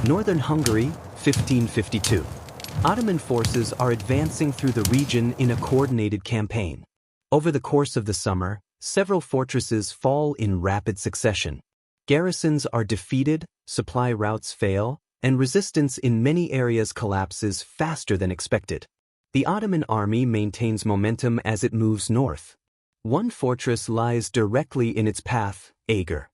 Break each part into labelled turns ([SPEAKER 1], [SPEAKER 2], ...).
[SPEAKER 1] Northern Hungary, 1552. Ottoman forces are advancing through the region in a coordinated campaign. Over the course of the summer, several fortresses fall in rapid succession. Garrisons are defeated, supply routes fail, and resistance in many areas collapses faster than expected. The Ottoman army maintains momentum as it moves north. One fortress lies directly in its path, Eger.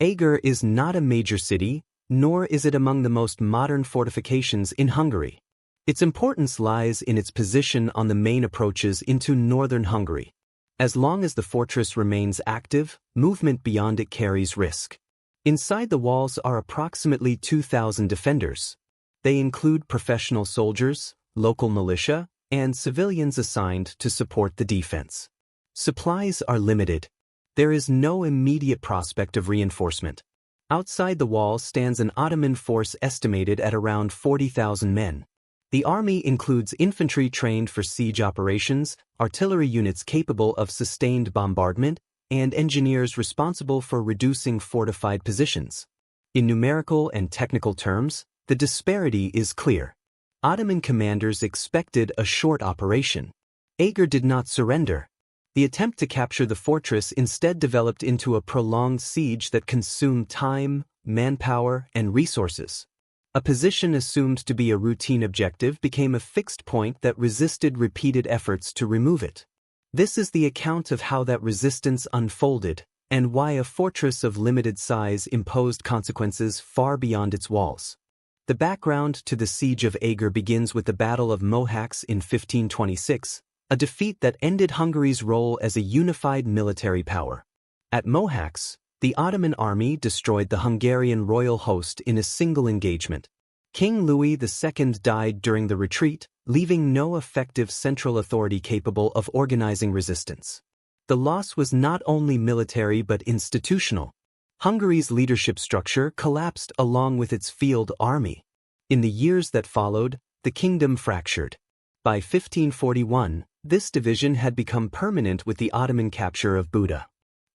[SPEAKER 1] Eger is not a major city, nor is it among the most modern fortifications in Hungary. Its importance lies in its position on the main approaches into northern Hungary. As long as the fortress remains active, movement beyond it carries risk. Inside the walls are approximately 2,000 defenders. They include professional soldiers, local militia, and civilians assigned to support the defense. Supplies are limited. There is no immediate prospect of reinforcement. Outside the wall stands an Ottoman force estimated at around 40,000 men. The army includes infantry trained for siege operations, artillery units capable of sustained bombardment, and engineers responsible for reducing fortified positions. In numerical and technical terms, the disparity is clear. Ottoman commanders expected a short operation. Eger did not surrender. The attempt to capture the fortress instead developed into a prolonged siege that consumed time, manpower, and resources. A position assumed to be a routine objective became a fixed point that resisted repeated efforts to remove it. This is the account of how that resistance unfolded, and why a fortress of limited size imposed consequences far beyond its walls. The background to the Siege of Eger begins with the Battle of Mohacs in 1526, a defeat that ended Hungary's role as a unified military power. At Mohacs, the Ottoman army destroyed the Hungarian royal host in a single engagement. King Louis II died during the retreat, leaving no effective central authority capable of organizing resistance. The loss was not only military but institutional. Hungary's leadership structure collapsed along with its field army. In the years that followed, the kingdom fractured. By 1541, this division had become permanent with the Ottoman capture of Buda.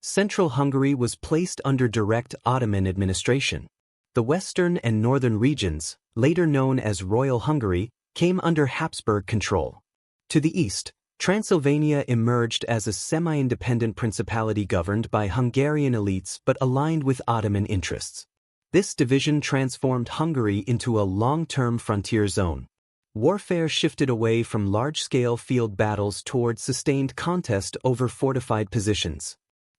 [SPEAKER 1] Central Hungary was placed under direct Ottoman administration. The western and northern regions, later known as Royal Hungary, came under Habsburg control. To the east, Transylvania emerged as a semi-independent principality governed by Hungarian elites but aligned with Ottoman interests. This division transformed Hungary into a long-term frontier zone. Warfare shifted away from large-scale field battles toward sustained contest over fortified positions.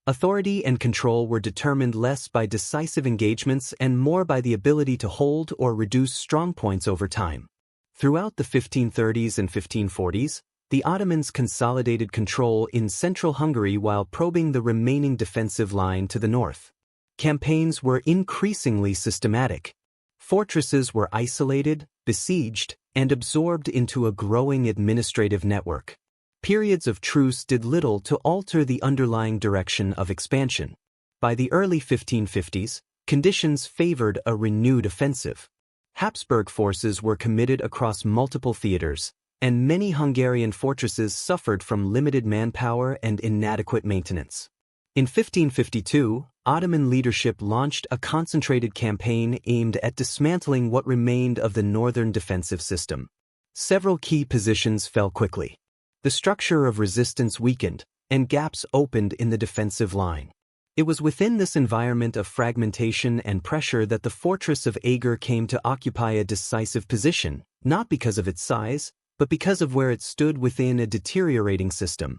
[SPEAKER 1] Authority and control were determined less by decisive engagements and more by the ability to hold or reduce strongpoints over time. Throughout the 1530s and 1540s, the Ottomans consolidated control in central Hungary while probing the remaining defensive line to the north. Campaigns were increasingly systematic. Fortresses were isolated, besieged, and absorbed into a growing administrative network. Periods of truce did little to alter the underlying direction of expansion. By the early 1550s, conditions favored a renewed offensive. Habsburg forces were committed across multiple theaters, and many Hungarian fortresses suffered from limited manpower and inadequate maintenance. In 1552, Ottoman leadership launched a concentrated campaign aimed at dismantling what remained of the northern defensive system. Several key positions fell quickly. The structure of resistance weakened, and gaps opened in the defensive line. It was within this environment of fragmentation and pressure that the fortress of Eger came to occupy a decisive position, not because of its size, but because of where it stood within a deteriorating system.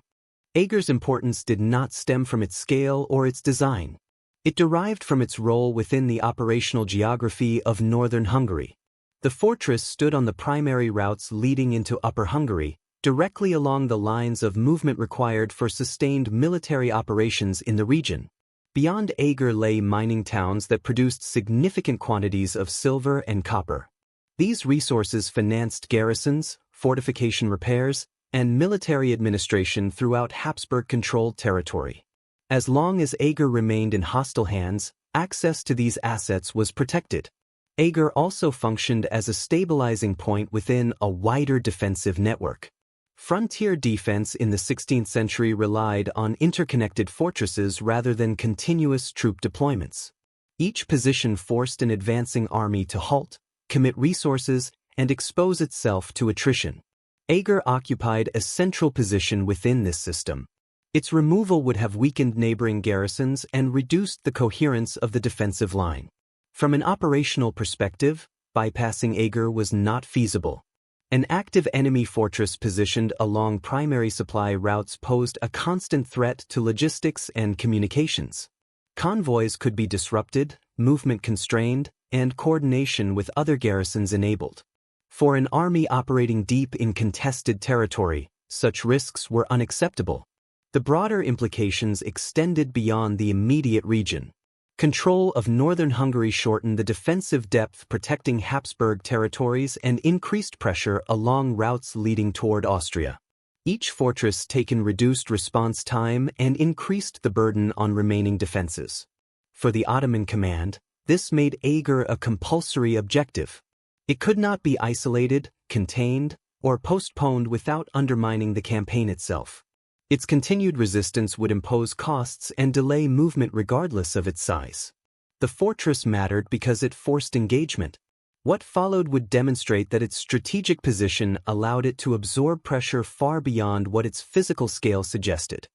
[SPEAKER 1] Eger's importance did not stem from its scale or its design. It derived from its role within the operational geography of northern Hungary. The fortress stood on the primary routes leading into Upper Hungary, directly along the lines of movement required for sustained military operations in the region. Beyond Eger lay mining towns that produced significant quantities of silver and copper. These resources financed garrisons, fortification repairs, and military administration throughout Habsburg-controlled territory. As long as Eger remained in hostile hands, access to these assets was protected. Eger also functioned as a stabilizing point within a wider defensive network. Frontier defense in the 16th century relied on interconnected fortresses rather than continuous troop deployments. Each position forced an advancing army to halt, commit resources, and expose itself to attrition. Eger occupied a central position within this system. Its removal would have weakened neighboring garrisons and reduced the coherence of the defensive line. From an operational perspective, bypassing Eger was not feasible. An active enemy fortress positioned along primary supply routes posed a constant threat to logistics and communications. Convoys could be disrupted, movement constrained, and coordination with other garrisons enabled. For an army operating deep in contested territory, such risks were unacceptable. The broader implications extended beyond the immediate region. Control of northern Hungary shortened the defensive depth protecting Habsburg territories and increased pressure along routes leading toward Austria. Each fortress taken reduced response time and increased the burden on remaining defenses. For the Ottoman command, this made Eger a compulsory objective. It could not be isolated, contained, or postponed without undermining the campaign itself. Its continued resistance would impose costs and delay movement regardless of its size. The fortress mattered because it forced engagement. What followed would demonstrate that its strategic position allowed it to absorb pressure far beyond what its physical scale suggested.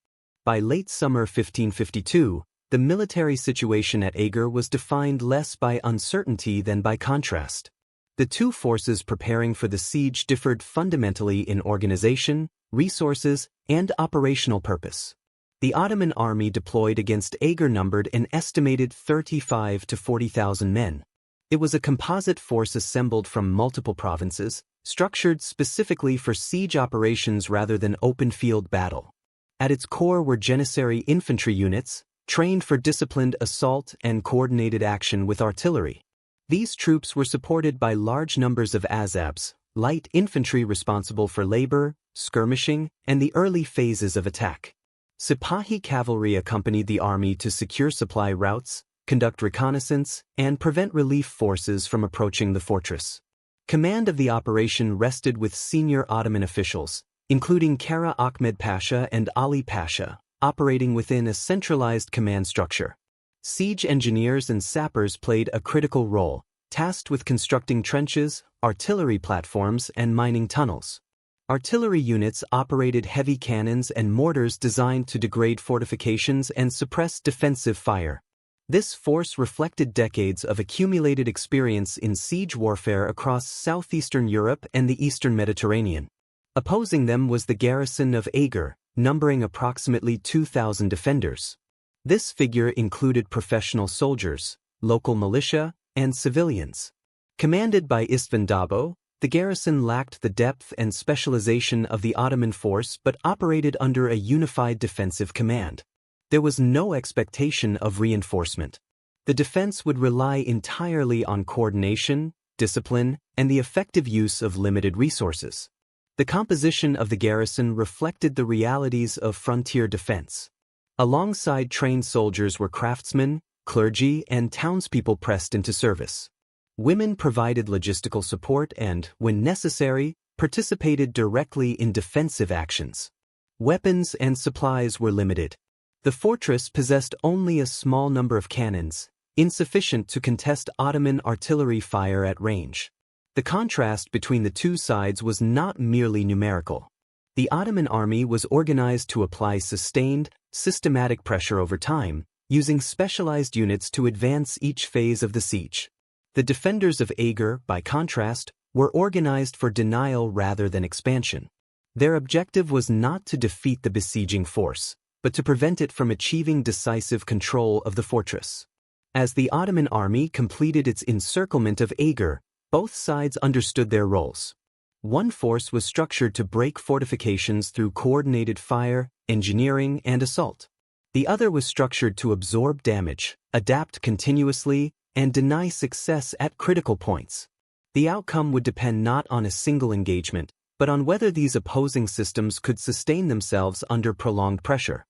[SPEAKER 1] By late summer 1552, the military situation at Eger was defined less by uncertainty than by contrast. The two forces preparing for the siege differed fundamentally in organization, resources, and operational purpose. The Ottoman army deployed against Eger numbered an estimated 35,000 to 40,000 men. It was a composite force assembled from multiple provinces, structured specifically for siege operations rather than open-field battle. At its core were Janissary infantry units, trained for disciplined assault and coordinated action with artillery. These troops were supported by large numbers of azabs, light infantry responsible for labor, skirmishing, and the early phases of attack. Sipahi cavalry accompanied the army to secure supply routes, conduct reconnaissance, and prevent relief forces from approaching the fortress. Command of the operation rested with senior Ottoman officials, including Kara Ahmed Pasha and Ali Pasha, operating within a centralized command structure. Siege engineers and sappers played a critical role, tasked with constructing trenches, artillery platforms, and mining tunnels. Artillery units operated heavy cannons and mortars designed to degrade fortifications and suppress defensive fire. This force reflected decades of accumulated experience in siege warfare across southeastern Europe and the eastern Mediterranean. Opposing them was the garrison of Eger, numbering approximately 2,000 defenders. This figure included professional soldiers, local militia, and civilians. Commanded by Istvan Dabo, the garrison lacked the depth and specialization of the Ottoman force but operated under a unified defensive command. There was no expectation of reinforcement. The defense would rely entirely on coordination, discipline, and the effective use of limited resources. The composition of the garrison reflected the realities of frontier defense. Alongside trained soldiers were craftsmen, clergy, and townspeople pressed into service. Women provided logistical support and, when necessary, participated directly in defensive actions. Weapons and supplies were limited. The fortress possessed only a small number of cannons, insufficient to contest Ottoman artillery fire at range. The contrast between the two sides was not merely numerical. The Ottoman army was organized to apply sustained, systematic pressure over time, using specialized units to advance each phase of the siege. The defenders of Eger, by contrast, were organized for denial rather than expansion. Their objective was not to defeat the besieging force, but to prevent it from achieving decisive control of the fortress. As the Ottoman army completed its encirclement of Eger, both sides understood their roles. One force was structured to break fortifications through coordinated fire, engineering, and assault. The other was structured to absorb damage, adapt continuously, and deny success at critical points. The outcome would depend not on a single engagement, but on whether these opposing systems could sustain themselves under prolonged pressure.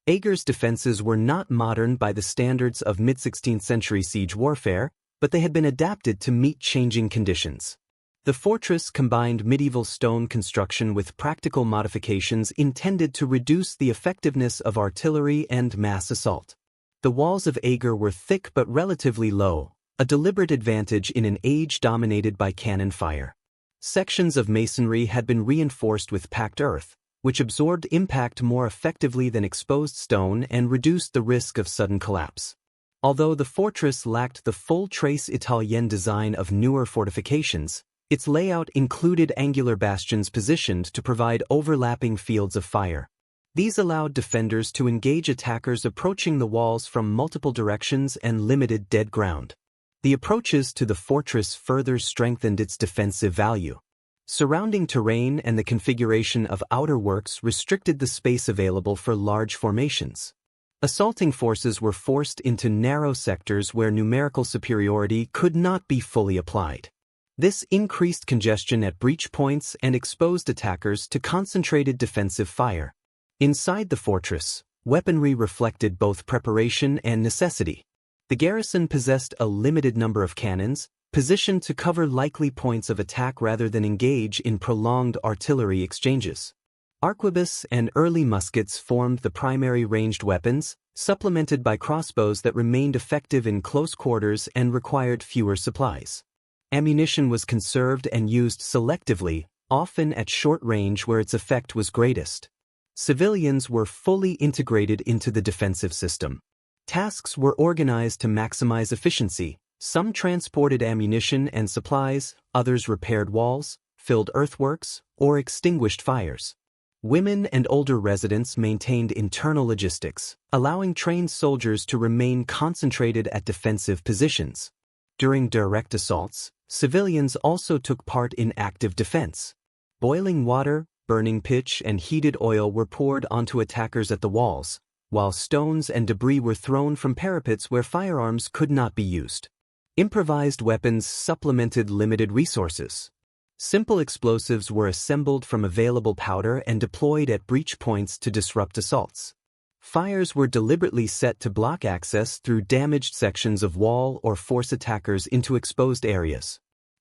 [SPEAKER 1] Eger's defenses were not modern by the standards of mid-16th century siege warfare, but they had been adapted to meet changing conditions. The fortress combined medieval stone construction with practical modifications intended to reduce the effectiveness of artillery and mass assault. The walls of Eger were thick but relatively low, a deliberate advantage in an age dominated by cannon fire. Sections of masonry had been reinforced with packed earth, which absorbed impact more effectively than exposed stone and reduced the risk of sudden collapse. Although the fortress lacked the full Trace Italien design of newer fortifications, its layout included angular bastions positioned to provide overlapping fields of fire. These allowed defenders to engage attackers approaching the walls from multiple directions and limited dead ground. The approaches to the fortress further strengthened its defensive value. Surrounding terrain and the configuration of outer works restricted the space available for large formations. Assaulting forces were forced into narrow sectors where numerical superiority could not be fully applied. This increased congestion at breach points and exposed attackers to concentrated defensive fire. Inside the fortress, weaponry reflected both preparation and necessity. The garrison possessed a limited number of cannons, positioned to cover likely points of attack rather than engage in prolonged artillery exchanges. Arquebus and early muskets formed the primary ranged weapons, supplemented by crossbows that remained effective in close quarters and required fewer supplies. Ammunition was conserved and used selectively, often at short range where its effect was greatest. Civilians were fully integrated into the defensive system. Tasks were organized to maximize efficiency. Some transported ammunition and supplies, others repaired walls, filled earthworks, or extinguished fires. Women and older residents maintained internal logistics, allowing trained soldiers to remain concentrated at defensive positions. During direct assaults, civilians also took part in active defense. Boiling water, burning pitch, and heated oil were poured onto attackers at the walls, while stones and debris were thrown from parapets where firearms could not be used. Improvised weapons supplemented limited resources. Simple explosives were assembled from available powder and deployed at breach points to disrupt assaults. Fires were deliberately set to block access through damaged sections of wall or force attackers into exposed areas.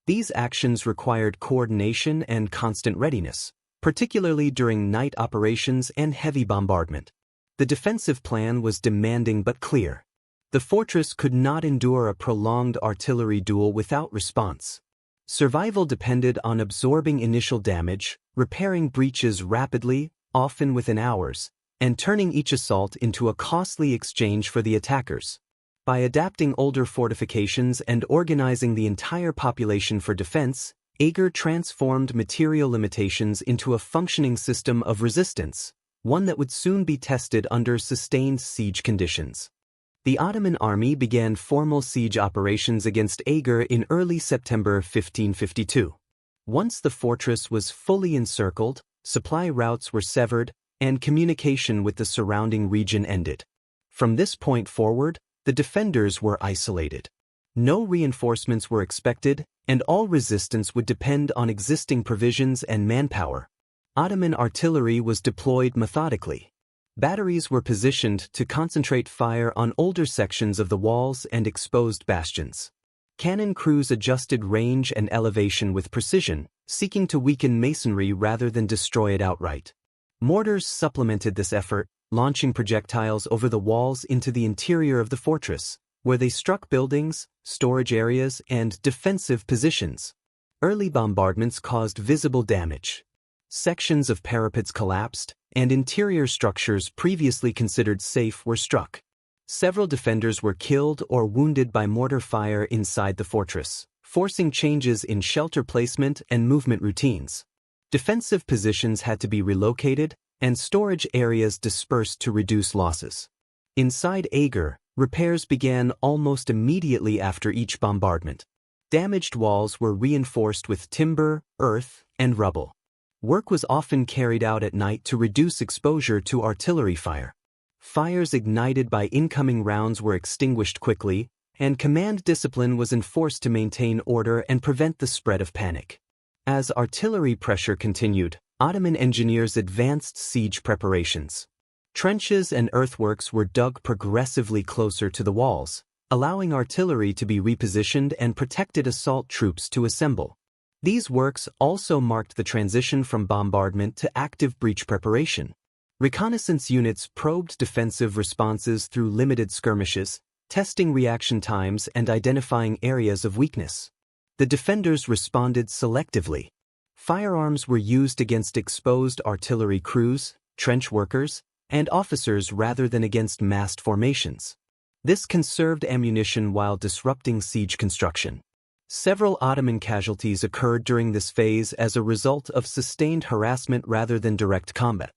[SPEAKER 1] These actions required coordination and constant readiness, particularly during night operations and heavy bombardment. The defensive plan was demanding but clear. The fortress could not endure a prolonged artillery duel without response. Survival depended on absorbing initial damage, repairing breaches rapidly, often within hours, and turning each assault into a costly exchange for the attackers. By adapting older fortifications and organizing the entire population for defense, Eger transformed material limitations into a functioning system of resistance, one that would soon be tested under sustained siege conditions. The Ottoman army began formal siege operations against Eger in early September 1552. Once the fortress was fully encircled, supply routes were severed, and communication with the surrounding region ended. From this point forward, the defenders were isolated. No reinforcements were expected, and all resistance would depend on existing provisions and manpower. Ottoman artillery was deployed methodically. Batteries were positioned to concentrate fire on older sections of the walls and exposed bastions. Cannon crews adjusted range and elevation with precision, seeking to weaken masonry rather than destroy it outright. Mortars supplemented this effort, launching projectiles over the walls into the interior of the fortress, where they struck buildings, storage areas, and defensive positions. Early bombardments caused visible damage. Sections of parapets collapsed, and interior structures previously considered safe were struck. Several defenders were killed or wounded by mortar fire inside the fortress, forcing changes in shelter placement and movement routines. Defensive positions had to be relocated, and storage areas dispersed to reduce losses. Inside Eger, repairs began almost immediately after each bombardment. Damaged walls were reinforced with timber, earth, and rubble. Work was often carried out at night to reduce exposure to artillery fire. Fires ignited by incoming rounds were extinguished quickly, and command discipline was enforced to maintain order and prevent the spread of panic. As artillery pressure continued, Ottoman engineers advanced siege preparations. Trenches and earthworks were dug progressively closer to the walls, allowing artillery to be repositioned and protected assault troops to assemble. These works also marked the transition from bombardment to active breach preparation. Reconnaissance units probed defensive responses through limited skirmishes, testing reaction times and identifying areas of weakness. The defenders responded selectively. Firearms were used against exposed artillery crews, trench workers, and officers rather than against massed formations. This conserved ammunition while disrupting siege construction. Several Ottoman casualties occurred during this phase as a result of sustained harassment rather than direct combat.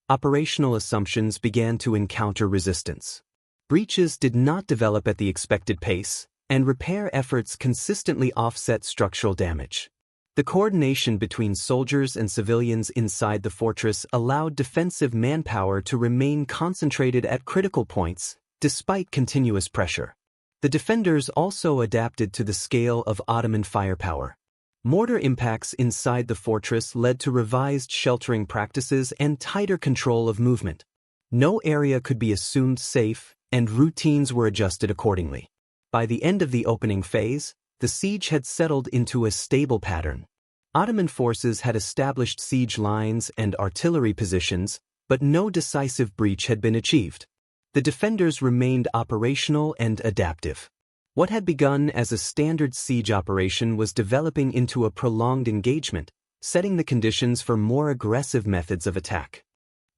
[SPEAKER 1] Operational assumptions began to encounter resistance. Breaches did not develop at the expected pace, and repair efforts consistently offset structural damage. The coordination between soldiers and civilians inside the fortress allowed defensive manpower to remain concentrated at critical points, despite continuous pressure. The defenders also adapted to the scale of Ottoman firepower. Mortar impacts inside the fortress led to revised sheltering practices and tighter control of movement. No area could be assumed safe, and routines were adjusted accordingly. By the end of the opening phase, the siege had settled into a stable pattern. Ottoman forces had established siege lines and artillery positions, but no decisive breach had been achieved. The defenders remained operational and adaptive. What had begun as a standard siege operation was developing into a prolonged engagement, setting the conditions for more aggressive methods of attack.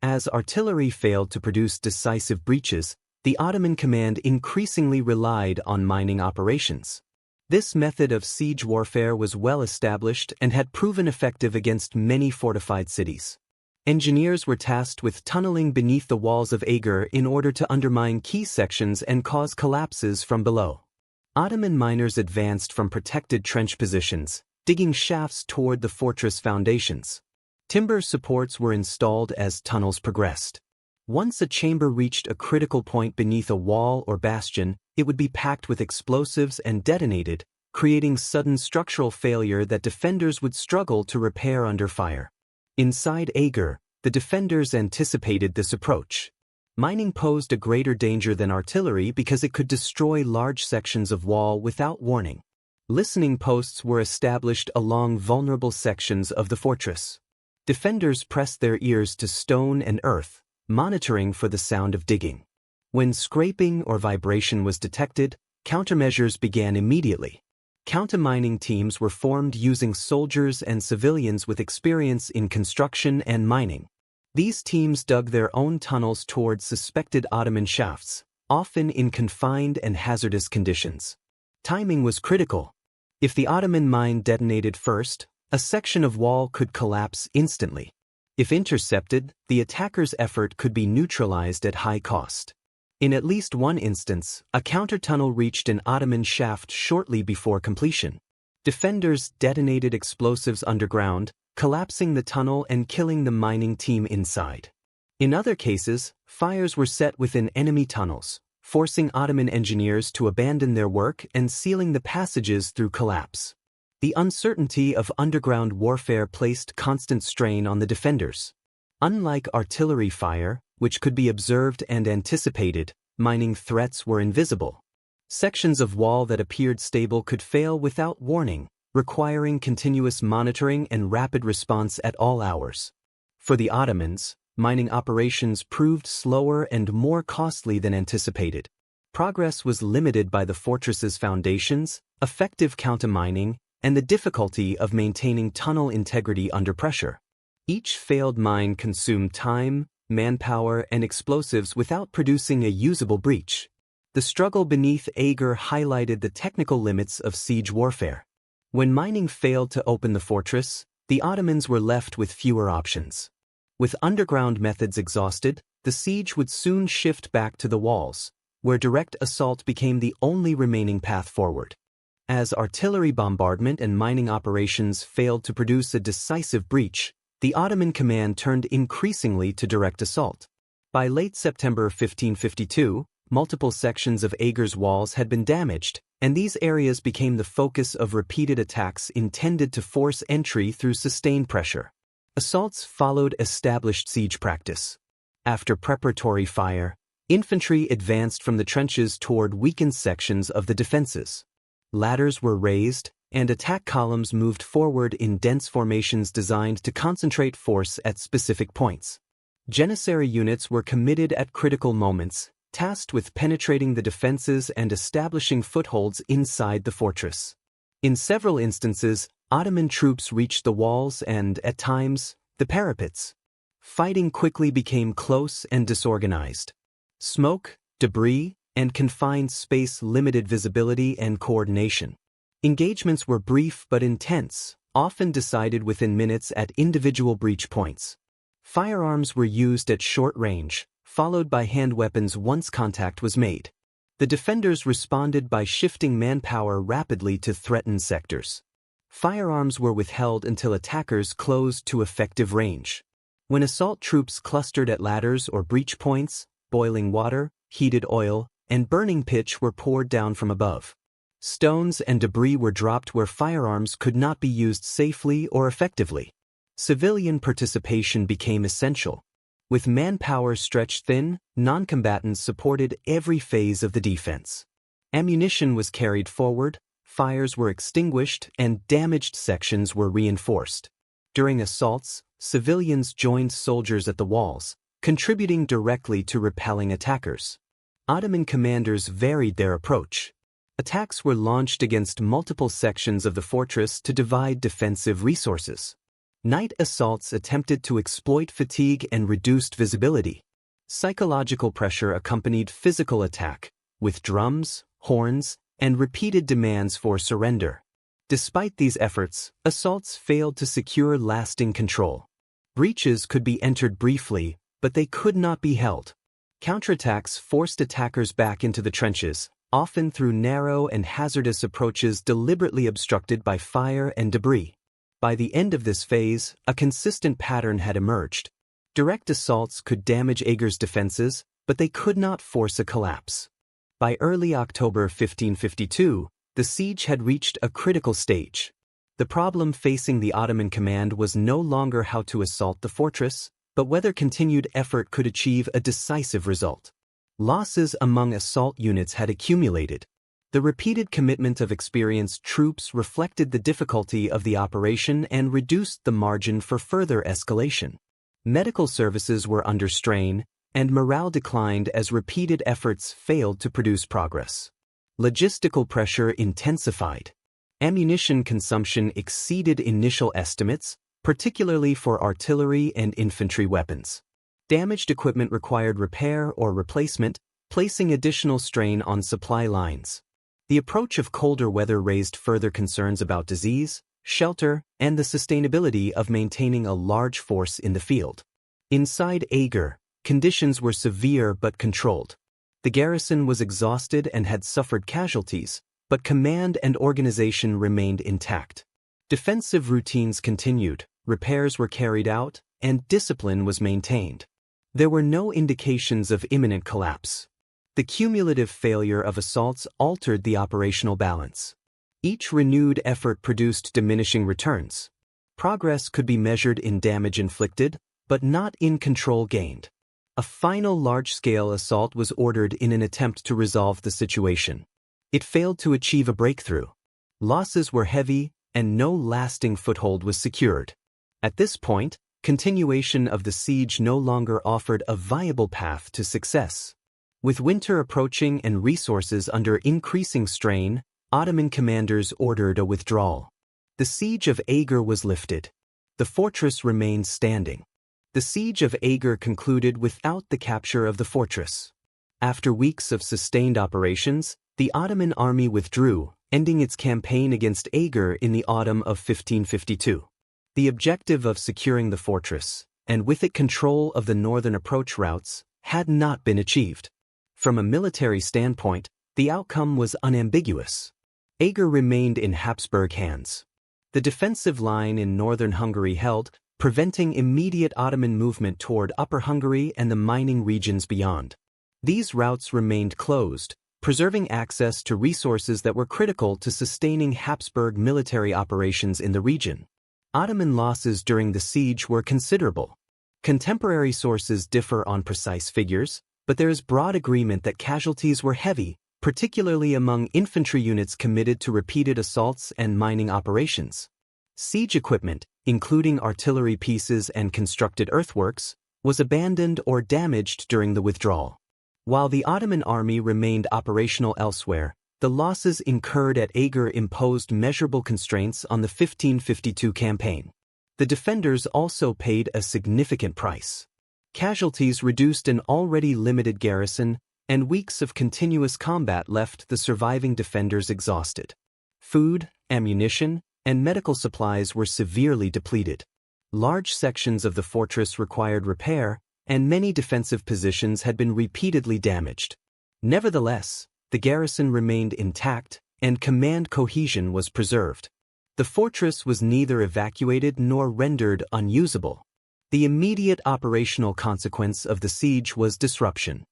[SPEAKER 1] As artillery failed to produce decisive breaches, the Ottoman command increasingly relied on mining operations. This method of siege warfare was well established and had proven effective against many fortified cities. Engineers were tasked with tunneling beneath the walls of Eger in order to undermine key sections and cause collapses from below. Ottoman miners advanced from protected trench positions, digging shafts toward the fortress foundations. Timber supports were installed as tunnels progressed. Once a chamber reached a critical point beneath a wall or bastion, it would be packed with explosives and detonated, creating sudden structural failure that defenders would struggle to repair under fire. Inside Eger, the defenders anticipated this approach. Mining posed a greater danger than artillery because it could destroy large sections of wall without warning. Listening posts were established along vulnerable sections of the fortress. Defenders pressed their ears to stone and earth, monitoring for the sound of digging. When scraping or vibration was detected, countermeasures began immediately. Counter-mining teams were formed using soldiers and civilians with experience in construction and mining. These teams dug their own tunnels towards suspected Ottoman shafts, often in confined and hazardous conditions. Timing was critical. If the Ottoman mine detonated first, a section of wall could collapse instantly. If intercepted, the attacker's effort could be neutralized at high cost. In at least one instance, a counter-tunnel reached an Ottoman shaft shortly before completion. Defenders detonated explosives underground, collapsing the tunnel and killing the mining team inside. In other cases, fires were set within enemy tunnels, forcing Ottoman engineers to abandon their work and sealing the passages through collapse. The uncertainty of underground warfare placed constant strain on the defenders. Unlike artillery fire, which could be observed and anticipated, mining threats were invisible. Sections of wall that appeared stable could fail without warning, requiring continuous monitoring and rapid response at all hours. For the Ottomans, mining operations proved slower and more costly than anticipated. Progress was limited by the fortress's foundations, effective counter-mining, and the difficulty of maintaining tunnel integrity under pressure. Each failed mine consumed time, manpower, and explosives without producing a usable breach. The struggle beneath Eger highlighted the technical limits of siege warfare. When mining failed to open the fortress, the Ottomans were left with fewer options. With underground methods exhausted, the siege would soon shift back to the walls, where direct assault became the only remaining path forward. As artillery bombardment and mining operations failed to produce a decisive breach, the Ottoman command turned increasingly to direct assault. By late September 1552, multiple sections of Eger's walls had been damaged, and these areas became the focus of repeated attacks intended to force entry through sustained pressure. Assaults followed established siege practice. After preparatory fire, infantry advanced from the trenches toward weakened sections of the defenses. Ladders were raised, and attack columns moved forward in dense formations designed to concentrate force at specific points. Janissary units were committed at critical moments, tasked with penetrating the defenses and establishing footholds inside the fortress. In several instances, Ottoman troops reached the walls and, at times, the parapets. Fighting quickly became close and disorganized. Smoke, debris, and confined space limited visibility and coordination. Engagements were brief but intense, often decided within minutes at individual breach points. Firearms were used at short range, followed by hand weapons once contact was made. The defenders responded by shifting manpower rapidly to threatened sectors. Firearms were withheld until attackers closed to effective range. When assault troops clustered at ladders or breach points, boiling water, heated oil, and burning pitch were poured down from above. Stones and debris were dropped where firearms could not be used safely or effectively. Civilian participation became essential. With manpower stretched thin, non-combatants supported every phase of the defense. Ammunition was carried forward, fires were extinguished, and damaged sections were reinforced. During assaults, civilians joined soldiers at the walls, contributing directly to repelling attackers. Ottoman commanders varied their approach. Attacks were launched against multiple sections of the fortress to divide defensive resources. Night assaults attempted to exploit fatigue and reduced visibility. Psychological pressure accompanied physical attack, with drums, horns, and repeated demands for surrender. Despite these efforts, assaults failed to secure lasting control. Breaches could be entered briefly, but they could not be held. Counterattacks forced attackers back into the trenches, often through narrow and hazardous approaches deliberately obstructed by fire and debris. By the end of this phase, a consistent pattern had emerged. Direct assaults could damage Eger's defenses, but they could not force a collapse. By early October 1552, the siege had reached a critical stage. The problem facing the Ottoman command was no longer how to assault the fortress, but whether continued effort could achieve a decisive result. Losses among assault units had accumulated. The repeated commitment of experienced troops reflected the difficulty of the operation and reduced the margin for further escalation. Medical services were under strain, and morale declined as repeated efforts failed to produce progress. Logistical pressure intensified. Ammunition consumption exceeded initial estimates, particularly for artillery and infantry weapons. Damaged equipment required repair or replacement, placing additional strain on supply lines. The approach of colder weather raised further concerns about disease, shelter, and the sustainability of maintaining a large force in the field. Inside Eger, conditions were severe but controlled. The garrison was exhausted and had suffered casualties, but command and organization remained intact. Defensive routines continued, repairs were carried out, and discipline was maintained. There were no indications of imminent collapse. The cumulative failure of assaults altered the operational balance. Each renewed effort produced diminishing returns. Progress could be measured in damage inflicted, but not in control gained. A final large-scale assault was ordered in an attempt to resolve the situation. It failed to achieve a breakthrough. Losses were heavy, and no lasting foothold was secured. At this point, continuation of the siege no longer offered a viable path to success. With winter approaching and resources under increasing strain, Ottoman commanders ordered a withdrawal. The Siege of Eger was lifted. The fortress remained standing. The Siege of Eger concluded without the capture of the fortress. After weeks of sustained operations, the Ottoman army withdrew, ending its campaign against Eger in the autumn of 1552. The objective of securing the fortress, and with it control of the northern approach routes, had not been achieved. From a military standpoint, the outcome was unambiguous. Eger remained in Habsburg hands. The defensive line in northern Hungary held, preventing immediate Ottoman movement toward Upper Hungary and the mining regions beyond. These routes remained closed, preserving access to resources that were critical to sustaining Habsburg military operations in the region. Ottoman losses during the siege were considerable. Contemporary sources differ on precise figures, but there is broad agreement that casualties were heavy, particularly among infantry units committed to repeated assaults and mining operations. Siege equipment, including artillery pieces and constructed earthworks, was abandoned or damaged during the withdrawal. While the Ottoman army remained operational elsewhere, the losses incurred at Eger imposed measurable constraints on the 1552 campaign. The defenders also paid a significant price. Casualties reduced an already limited garrison, and weeks of continuous combat left the surviving defenders exhausted. Food, ammunition, and medical supplies were severely depleted. Large sections of the fortress required repair, and many defensive positions had been repeatedly damaged. Nevertheless, the garrison remained intact, and command cohesion was preserved. The fortress was neither evacuated nor rendered unusable. The immediate operational consequence of the siege was disruption.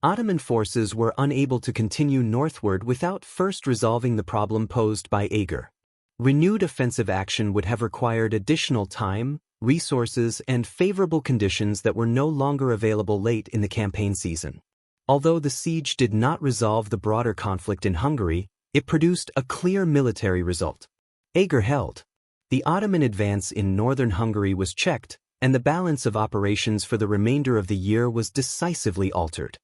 [SPEAKER 1] Ottoman forces were unable to continue northward without first resolving the problem posed by Eger. Renewed offensive action would have required additional time, resources, and favorable conditions that were no longer available late in the campaign season. Although the siege did not resolve the broader conflict in Hungary, it produced a clear military result. Eger held. The Ottoman advance in northern Hungary was checked, and the balance of operations for the remainder of the year was decisively altered.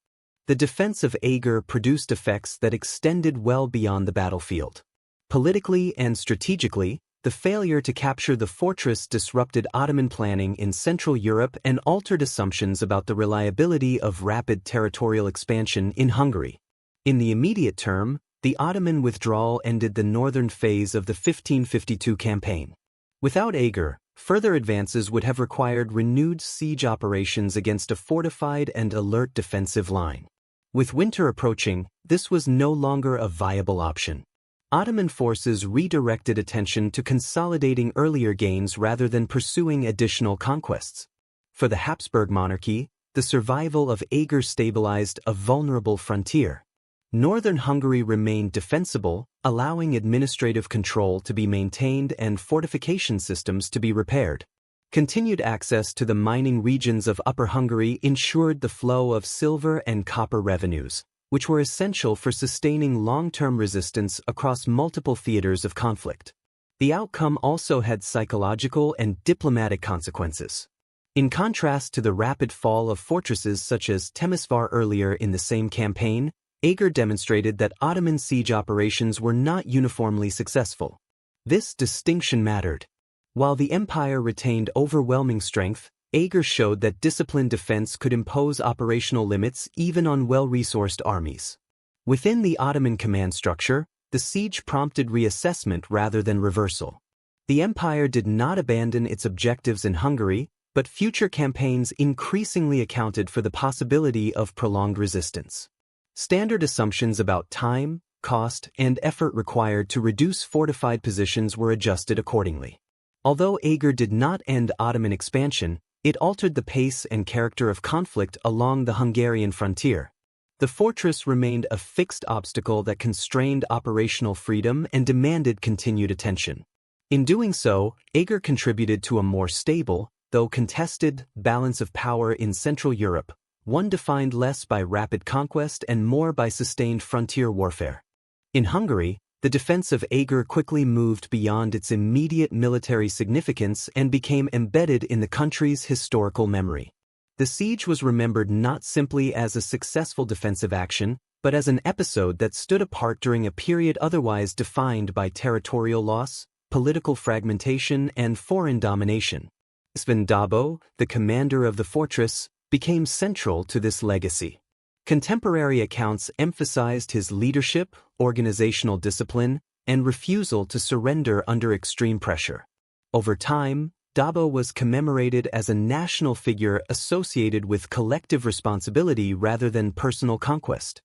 [SPEAKER 1] The defense of Eger produced effects that extended well beyond the battlefield. Politically and strategically, the failure to capture the fortress disrupted Ottoman planning in Central Europe and altered assumptions about the reliability of rapid territorial expansion in Hungary. In the immediate term, the Ottoman withdrawal ended the northern phase of the 1552 campaign. Without Eger, further advances would have required renewed siege operations against a fortified and alert defensive line. With winter approaching, this was no longer a viable option. Ottoman forces redirected attention to consolidating earlier gains rather than pursuing additional conquests. For the Habsburg monarchy, the survival of Eger stabilized a vulnerable frontier. Northern Hungary remained defensible, allowing administrative control to be maintained and fortification systems to be repaired. Continued access to the mining regions of Upper Hungary ensured the flow of silver and copper revenues, which were essential for sustaining long-term resistance across multiple theaters of conflict. The outcome also had psychological and diplomatic consequences. In contrast to the rapid fall of fortresses such as Temesvar earlier in the same campaign, Eger demonstrated that Ottoman siege operations were not uniformly successful. This distinction mattered. While the empire retained overwhelming strength, Eger showed that disciplined defense could impose operational limits even on well-resourced armies. Within the Ottoman command structure, the siege prompted reassessment rather than reversal. The empire did not abandon its objectives in Hungary, but future campaigns increasingly accounted for the possibility of prolonged resistance. Standard assumptions about time, cost, and effort required to reduce fortified positions were adjusted accordingly. Although Eger did not end Ottoman expansion, it altered the pace and character of conflict along the Hungarian frontier. The fortress remained a fixed obstacle that constrained operational freedom and demanded continued attention. In doing so, Eger contributed to a more stable, though contested, balance of power in Central Europe, one defined less by rapid conquest and more by sustained frontier warfare. In Hungary, the defense of Eger quickly moved beyond its immediate military significance and became embedded in the country's historical memory. The siege was remembered not simply as a successful defensive action, but as an episode that stood apart during a period otherwise defined by territorial loss, political fragmentation, and foreign domination. Sven Dabo, the commander of the fortress, became central to this legacy. Contemporary accounts emphasized his leadership, organizational discipline, and refusal to surrender under extreme pressure. Over time, Dabo was commemorated as a national figure associated with collective responsibility rather than personal conquest.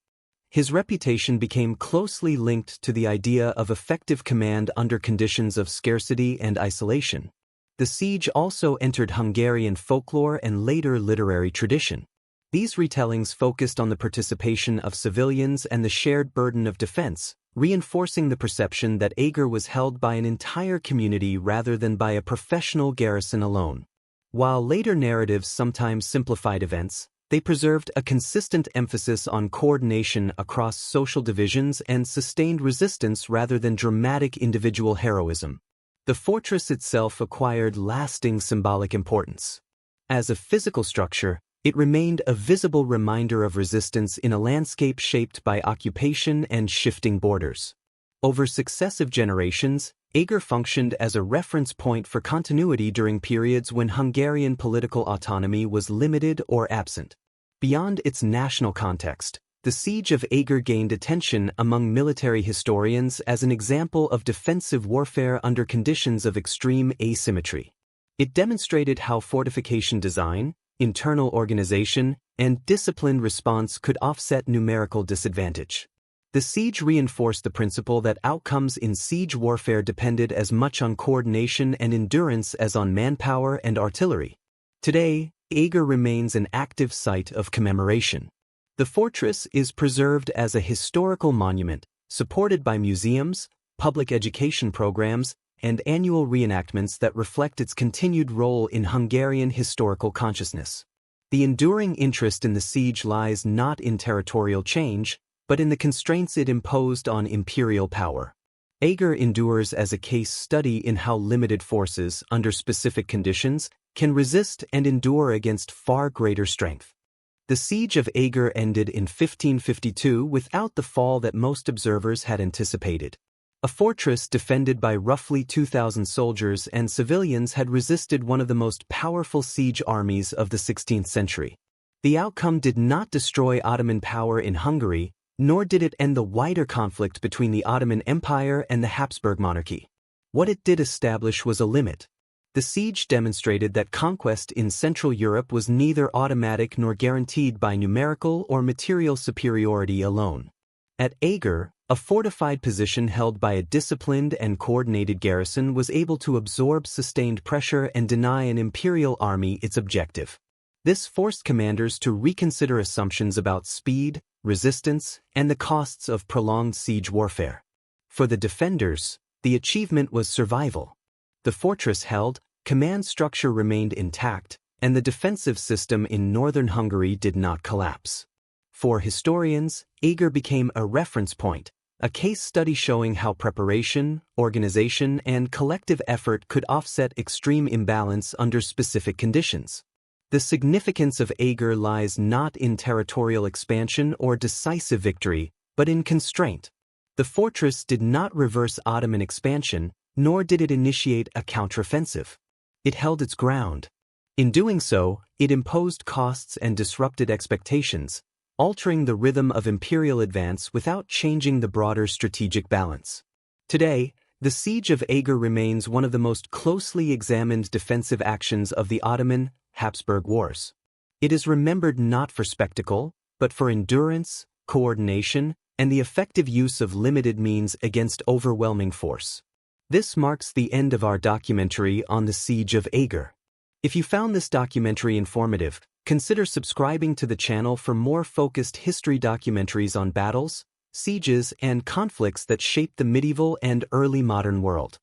[SPEAKER 1] His reputation became closely linked to the idea of effective command under conditions of scarcity and isolation. The siege also entered Hungarian folklore and later literary tradition. These retellings focused on the participation of civilians and the shared burden of defense, reinforcing the perception that Eger was held by an entire community rather than by a professional garrison alone. While later narratives sometimes simplified events, they preserved a consistent emphasis on coordination across social divisions and sustained resistance rather than dramatic individual heroism. The fortress itself acquired lasting symbolic importance. As a physical structure, It remained a visible reminder of resistance in a landscape shaped by occupation and shifting borders. Over successive generations, Eger functioned as a reference point for continuity during periods when Hungarian political autonomy was limited or absent. Beyond its national context, the Siege of Eger gained attention among military historians as an example of defensive warfare under conditions of extreme asymmetry. It demonstrated how fortification design, internal organization, and disciplined response could offset numerical disadvantage. The siege reinforced the principle that outcomes in siege warfare depended as much on coordination and endurance as on manpower and artillery. Today, Eger remains an active site of commemoration. The fortress is preserved as a historical monument, supported by museums, public education programs, and annual reenactments that reflect its continued role in Hungarian historical consciousness. The enduring interest in the siege lies not in territorial change, but in the constraints it imposed on imperial power. Eger endures as a case study in how limited forces, under specific conditions, can resist and endure against far greater strength. The Siege of Eger ended in 1552 without the fall that most observers had anticipated. A fortress defended by roughly 2,000 soldiers and civilians had resisted one of the most powerful siege armies of the 16th century. The outcome did not destroy Ottoman power in Hungary, nor did it end the wider conflict between the Ottoman Empire and the Habsburg monarchy. What it did establish was a limit. The siege demonstrated that conquest in Central Europe was neither automatic nor guaranteed by numerical or material superiority alone. At Eger, a fortified position held by a disciplined and coordinated garrison was able to absorb sustained pressure and deny an imperial army its objective. This forced commanders to reconsider assumptions about speed, resistance, and the costs of prolonged siege warfare. For the defenders, the achievement was survival. The fortress held, command structure remained intact, and the defensive system in northern Hungary did not collapse. For historians, Eger became a reference point, a case study showing how preparation, organization, and collective effort could offset extreme imbalance under specific conditions. The significance of Eger lies not in territorial expansion or decisive victory, but in constraint. The fortress did not reverse Ottoman expansion, nor did it initiate a counteroffensive. It held its ground. In doing so, it imposed costs and disrupted expectations, altering the rhythm of imperial advance without changing the broader strategic balance. Today, the Siege of Eger remains one of the most closely examined defensive actions of the Ottoman-Habsburg Wars. It is remembered not for spectacle, but for endurance, coordination, and the effective use of limited means against overwhelming force. This marks the end of our documentary on the Siege of Eger. If you found this documentary informative, consider subscribing to the channel for more focused history documentaries on battles, sieges, and conflicts that shaped the medieval and early modern world.